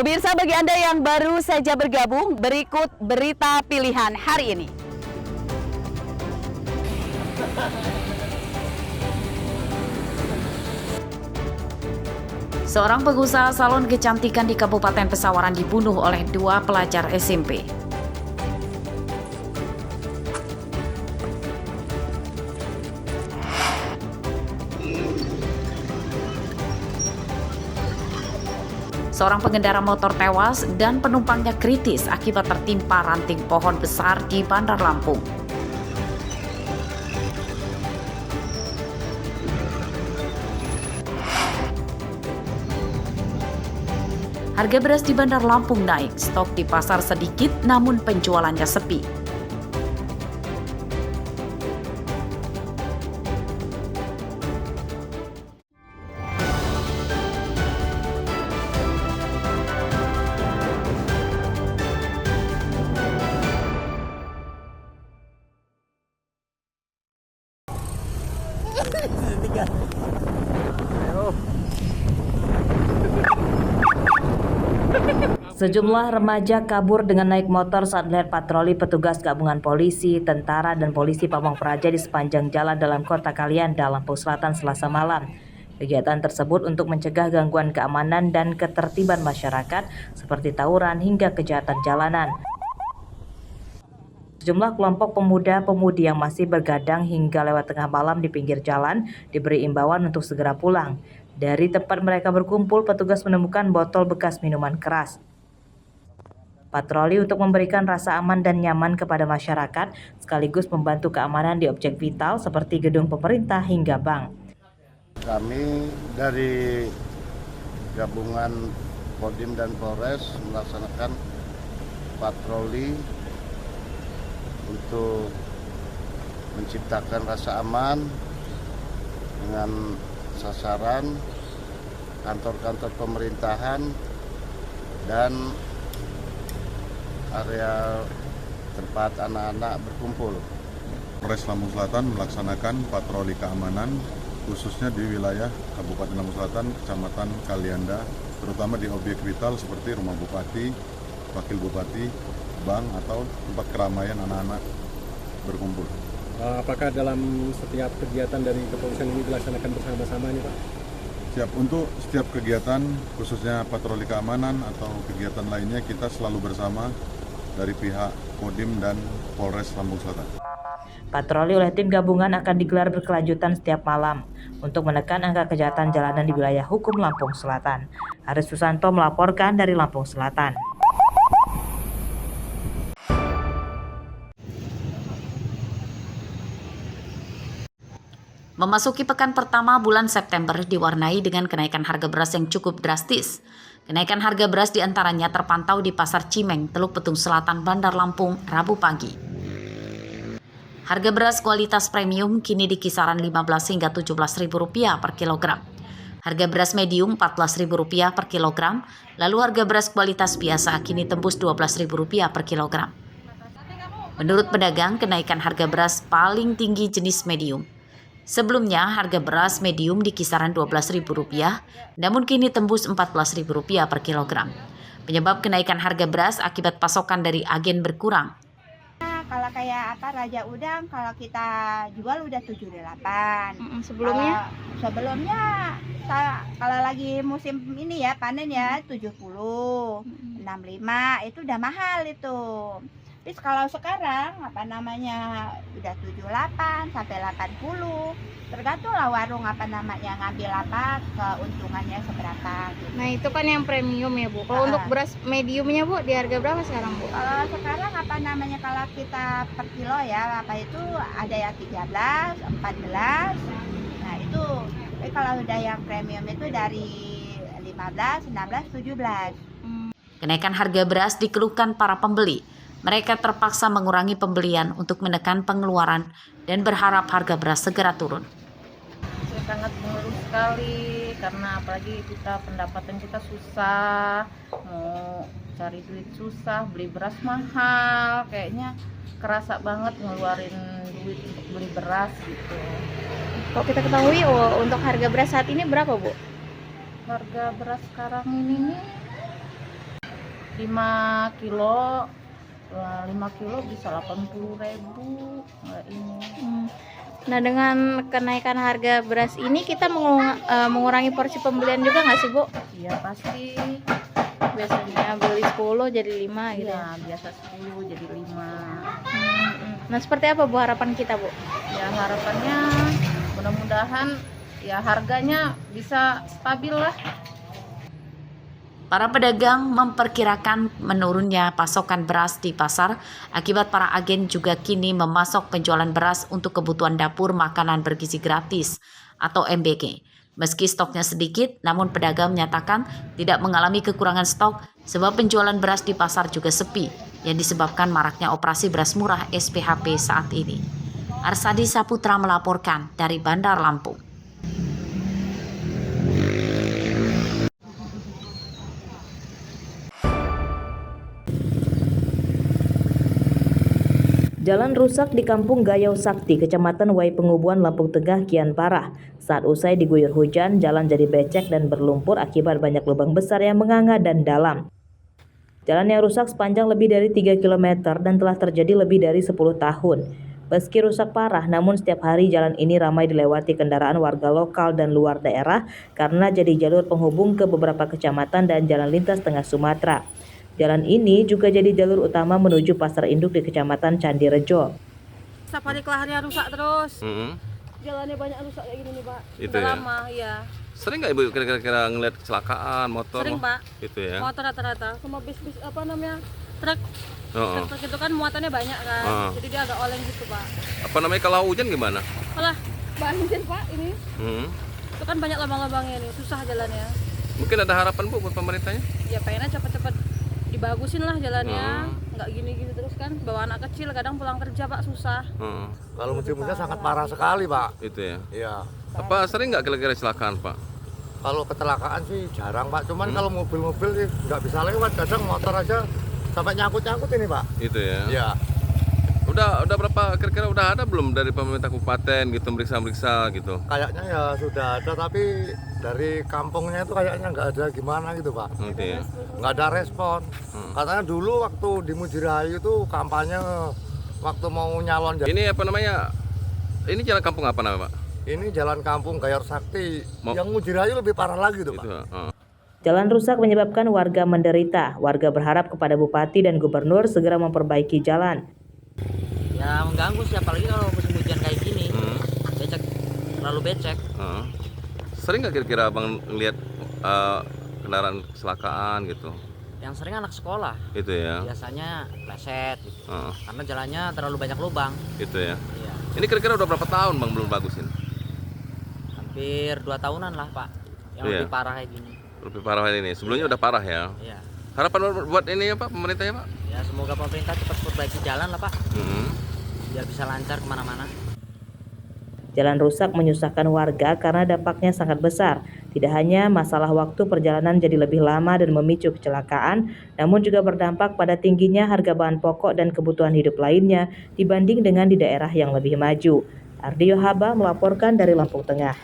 Pemirsa, bagi Anda yang baru saja bergabung, berikut berita pilihan hari ini. Seorang pengusaha salon kecantikan di Kabupaten Pesawaran dibunuh oleh dua pelajar SMP. Seorang pengendara motor tewas dan penumpangnya kritis akibat tertimpa ranting pohon besar di Bandar Lampung. Harga beras di Bandar Lampung naik, stok di pasar sedikit namun penjualannya sepi. Sejumlah remaja kabur dengan naik motor saat melihat patroli petugas gabungan polisi, tentara, dan polisi Pamong Praja di sepanjang jalan dalam kota Kalianda, Lampung Selatan Selasa malam. Kegiatan tersebut untuk mencegah gangguan keamanan dan ketertiban masyarakat seperti tawuran hingga kejahatan jalanan. Sejumlah kelompok pemuda-pemudi yang masih bergadang hingga lewat tengah malam di pinggir jalan diberi imbauan untuk segera pulang. Dari tempat mereka berkumpul, petugas menemukan botol bekas minuman keras. Patroli untuk memberikan rasa aman dan nyaman kepada masyarakat, sekaligus membantu keamanan di objek vital seperti gedung pemerintah hingga bank. Kami dari gabungan Kodim dan Polres melaksanakan patroli untuk menciptakan rasa aman dengan sasaran kantor-kantor pemerintahan dan area tempat anak-anak berkumpul. Polres Lampung Selatan melaksanakan patroli keamanan khususnya di wilayah Kabupaten Lampung Selatan, Kecamatan Kalianda, terutama di objek vital seperti rumah bupati, wakil bupati, bank atau tempat keramaian anak-anak berkumpul. Apakah dalam setiap kegiatan dari kepolisian ini dilaksanakan bersama-sama nih Pak? Siap, untuk setiap kegiatan khususnya patroli keamanan atau kegiatan lainnya kita selalu bersama dari pihak Kodim dan Polres Lampung Selatan. Patroli oleh tim gabungan akan digelar berkelanjutan setiap malam untuk menekan angka kejahatan jalanan di wilayah hukum Lampung Selatan. Aris Susanto melaporkan dari Lampung Selatan. Memasuki pekan pertama bulan September diwarnai dengan kenaikan harga beras yang cukup drastis. Kenaikan harga beras diantaranya terpantau di Pasar Cimeng, Teluk Betung Selatan, Bandar Lampung, Rabu pagi. Harga beras kualitas premium kini di kisaran Rp15 hingga Rp17.000 per kilogram. Harga beras medium Rp14.000 per kilogram, lalu harga beras kualitas biasa kini tembus Rp12.000 per kilogram. Menurut pedagang, kenaikan harga beras paling tinggi jenis medium. Sebelumnya, harga beras medium di kisaran Rp12.000, namun kini tembus Rp14.000 per kilogram. Penyebab kenaikan harga beras akibat pasokan dari agen berkurang. Kalau kayak Raja Udang, kalau kita jual udah 78. Sebelumnya? Sebelumnya, kalau lagi musim ini ya, panen ya 70, 65, itu udah mahal itu. Terus kalau sekarang udah 78 sampai 80, tergantung lah warung ngambil keuntungannya seberapa gitu. Nah itu kan yang premium ya Bu. Kalau untuk beras mediumnya Bu di harga berapa sekarang Bu? Kalau sekarang kalau kita per kilo ya itu ada yang 13, 14. Nah itu kalau udah yang premium itu dari 15, 16, 17. Kenaikan harga beras dikeluhkan para pembeli. Mereka terpaksa mengurangi pembelian untuk menekan pengeluaran dan berharap harga beras segera turun. Sangat mengeluh sekali karena apalagi pendapatan kita susah, mau cari duit susah, beli beras mahal, kayaknya kerasa banget ngeluarin duit untuk beli beras gitu. Kok kita ketahui untuk harga beras saat ini berapa Bu? Harga beras sekarang ini nih 5 kilo 5 kilo bisa 80.000 ini. Nah, dengan kenaikan harga beras ini kita mengurangi porsi pembelian juga nggak sih, Bu? Iya pasti. Biasanya beli 10 jadi 5 gitu. Iya, biasa 10 jadi 5. Nah, seperti apa Bu harapan kita, Bu? Ya harapannya mudah-mudahan ya harganya bisa stabil lah. Para pedagang memperkirakan menurunnya pasokan beras di pasar akibat para agen juga kini memasok penjualan beras untuk kebutuhan dapur makanan bergizi gratis atau MBG. Meski stoknya sedikit, namun pedagang menyatakan tidak mengalami kekurangan stok sebab penjualan beras di pasar juga sepi yang disebabkan maraknya operasi beras murah SPHP saat ini. Arsadi Saputra melaporkan dari Bandar Lampung. Jalan rusak di Kampung Gayau Sakti, Kecamatan Wai Pengubuan, Lampung Tengah kian parah. Saat usai diguyur hujan, jalan jadi becek dan berlumpur akibat banyak lubang besar yang menganga dan dalam. Jalan yang rusak sepanjang lebih dari 3 km dan telah terjadi lebih dari 10 tahun. Meski rusak parah, namun setiap hari jalan ini ramai dilewati kendaraan warga lokal dan luar daerah karena jadi jalur penghubung ke beberapa kecamatan dan jalan lintas tengah Sumatera. Jalan ini juga jadi jalur utama menuju pasar induk di Kecamatan Candirejo. Safari Kelaharnya rusak terus. Jalannya banyak rusak kayak gini nih, Pak. Itu Udah ya? lama, ya. Sering nggak Ibu kira-kira ngeliat kecelakaan motor? Sering, Pak. Itu ya. Motor rata-rata sama bis-bis apa namanya? Truk. Oh. Truk itu kan muatannya banyak kan. Jadi dia agak oleng gitu, Pak. Apa namanya kalau hujan gimana? Malah banjir, Pak, ini. Hmm. Itu kan banyak lubang-lubangnya nih, susah jalannya. Mungkin ada harapan Bu buat pemerintahnya? Ya pengennya cepet-cepet dibagusin lah jalannya. Nggak gini-gini terus kan. Bawa anak kecil kadang pulang kerja, Pak, susah. Kalau musim hujan sangat parah sekali, Pak. Itu ya. Iya. Apa sering nggak kira-kira kecelakaan Pak? Kalau kecelakaan sih jarang, Pak. Cuman kalau mobil-mobil sih nggak bisa lewat. Kadang motor aja sampai nyangkut-nyangkut ini, Pak. Itu ya. Iya. Udah berapa kira-kira udah ada belum dari pemerintah kabupaten gitu meriksa-meriksa gitu? Kayaknya ya sudah ada, tapi dari kampungnya itu kayaknya nggak ada gimana gitu, Pak. Gitu ya. Nggak ada respon. Katanya dulu waktu di Mujirayu itu kampanye waktu mau nyalon. Ini apa namanya? Ini jalan kampung apa namanya Pak? Ini jalan kampung Gayau Sakti. Yang Mujirayu lebih parah lagi tuh, Pak. Jalan rusak menyebabkan warga menderita. Warga berharap kepada Bupati dan Gubernur segera memperbaiki jalan. Ya mengganggu sih, apalagi kalau musim hujan kayak gini. Becek, terlalu becek. Sering nggak kira-kira Abang lihat kendaraan kecelakaan gitu? Yang sering anak sekolah. Itu ya. Biasanya pleset gitu. Karena jalannya terlalu banyak lubang. Itu ya. Iya. Ini kira-kira udah berapa tahun Bang belum bagusin? Hampir 2 tahunan lah, Pak. Yang lebih parah kayak gini. Lebih parah ini. Sebelumnya udah parah ya. Iya. Harapan buat ini ya Pak, pemerintah ya Pak? Ya semoga pemerintah cepat perbaiki jalan lah, Pak. Biar bisa lancar kemana-mana. Jalan rusak menyusahkan warga karena dampaknya sangat besar. Tidak hanya masalah waktu perjalanan jadi lebih lama dan memicu kecelakaan, namun juga berdampak pada tingginya harga bahan pokok dan kebutuhan hidup lainnya dibanding dengan di daerah yang lebih maju. Ardio Haba melaporkan dari Lampung Tengah.